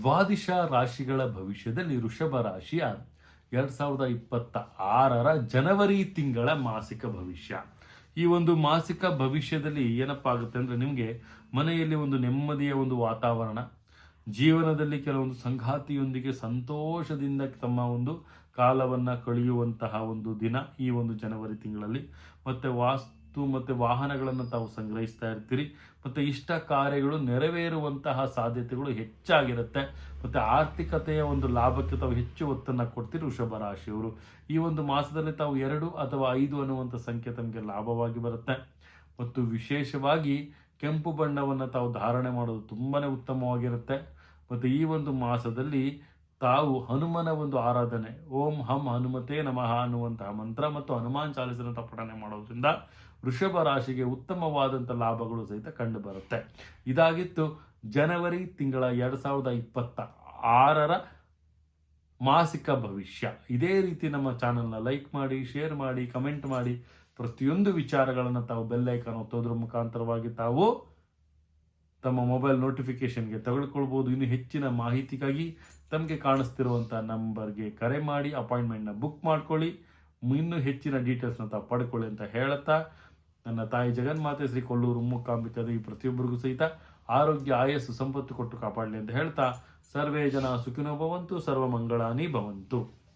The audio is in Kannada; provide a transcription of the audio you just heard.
ದ್ವಾದಶ ರಾಶಿಗಳ ಭವಿಷ್ಯದಲ್ಲಿ ವೃಷಭ ರಾಶಿಯ 2026 ಜನವರಿ ತಿಂಗಳ ಮಾಸಿಕ ಭವಿಷ್ಯ. ಈ ಒಂದು ಮಾಸಿಕ ಭವಿಷ್ಯದಲ್ಲಿ ಏನಪ್ಪಾ ಆಗುತ್ತೆ ಅಂದರೆ, ನಿಮಗೆ ಮನೆಯಲ್ಲಿ ಒಂದು ನೆಮ್ಮದಿಯ ಒಂದು ವಾತಾವರಣ, ಜೀವನದಲ್ಲಿ ಕೆಲವೊಂದು ಸಂಗಾತಿಯೊಂದಿಗೆ ಸಂತೋಷದಿಂದ ತಮ್ಮ ಒಂದು ಕಾಲವನ್ನು ಕಳೆಯುವಂತಹ ಒಂದು ದಿನ ಈ ಒಂದು ಜನವರಿ ತಿಂಗಳಲ್ಲಿ. ಮತ್ತು ವಾಸ್ತು ಮತ್ತು ವಾಹನಗಳನ್ನು ತಾವು ಸಂಗ್ರಹಿಸ್ತಾ ಇರ್ತೀರಿ. ಮತ್ತು ಇಷ್ಟ ಕಾರ್ಯಗಳು ನೆರವೇರುವಂತಹ ಸಾಧ್ಯತೆಗಳು ಹೆಚ್ಚಾಗಿರುತ್ತೆ. ಮತ್ತು ಆರ್ಥಿಕತೆಯ ಒಂದು ಲಾಭಕ್ಕೆ ತಾವು ಹೆಚ್ಚು ಒತ್ತನ್ನು ಕೊಡ್ತೀರಿ ವೃಷಭ ರಾಶಿಯವರು. ಈ ಒಂದು ಮಾಸದಲ್ಲಿ ತಾವು 2 ಅಥವಾ 5 ಅನ್ನುವಂಥ ಸಂಖ್ಯೆ ತಮಗೆ ಲಾಭವಾಗಿ ಬರುತ್ತೆ. ಮತ್ತು ವಿಶೇಷವಾಗಿ ಕೆಂಪು ಬಣ್ಣವನ್ನು ತಾವು ಧಾರಣೆ ಮಾಡೋದು ತುಂಬಾ ಉತ್ತಮವಾಗಿರುತ್ತೆ. ಮತ್ತು ಈ ಒಂದು ಮಾಸದಲ್ಲಿ ತಾವು ಹನುಮನ ಒಂದು ಆರಾಧನೆ, ಓಂ ಹಂ ಹನುಮತೆ ನಮಃ ಅನ್ನುವಂತಹ ಮಂತ್ರ ಮತ್ತು ಹನುಮಾನ್ ಚಾಲಿಸನ ಪಠನೆ ಮಾಡೋದ್ರಿಂದ ವೃಷಭ ರಾಶಿಗೆ ಉತ್ತಮವಾದಂಥ ಲಾಭಗಳು ಸಹಿತ ಕಂಡು ಬರುತ್ತೆ. ಇದಾಗಿತ್ತು ಜನವರಿ ತಿಂಗಳ 2026 ಮಾಸಿಕ ಭವಿಷ್ಯ. ಇದೇ ರೀತಿ ನಮ್ಮ ಚಾನಲ್ನ ಲೈಕ್ ಮಾಡಿ, ಶೇರ್ ಮಾಡಿ, ಕಮೆಂಟ್ ಮಾಡಿ. ಪ್ರತಿಯೊಂದು ವಿಚಾರಗಳನ್ನು ತಾವು ಬೆಲ್ ಐಕಾನ್ ಒತ್ತೋದ್ರ ಮುಖಾಂತರವಾಗಿ ತಾವು ತಮ್ಮ ಮೊಬೈಲ್ ನೋಟಿಫಿಕೇಶನ್ಗೆ ತೆಗೆದುಕೊಳ್ಬೋದು. ಇನ್ನು ಹೆಚ್ಚಿನ ಮಾಹಿತಿಗಾಗಿ ತಮಗೆ ಕಾಣಿಸ್ತಿರುವಂಥ ನಂಬರ್ಗೆ ಕರೆ ಮಾಡಿ ಅಪಾಯಿಂಟ್ಮೆಂಟ್ನ ಬುಕ್ ಮಾಡ್ಕೊಳ್ಳಿ. ಇನ್ನೂ ಹೆಚ್ಚಿನ ಡೀಟೇಲ್ಸ್ನ ತಾವು ಪಡ್ಕೊಳ್ಳಿ ಅಂತ ಹೇಳುತ್ತಾ, ನನ್ನ ತಾಯಿ ಜಗನ್ಮಾತೆ ಶ್ರೀ ಕೊಲ್ಲೂರು ಮೂಕಾಂಬಿಕಾ ದೇವಿ ಪ್ರತಿಯೊಬ್ಬರಿಗೂ ಸಹಿತ ಆರೋಗ್ಯ, ಆಯಸ್ಸು, ಸಂಪತ್ತು ಕೊಟ್ಟು ಕಾಪಾಡಲಿ ಅಂತ ಹೇಳ್ತಾ, ಸರ್ವೇ ಜನ ಸುಖಿನೋ ಭವಂತು, ಸರ್ವ ಮಂಗಳಾನಿ ಭವಂತು.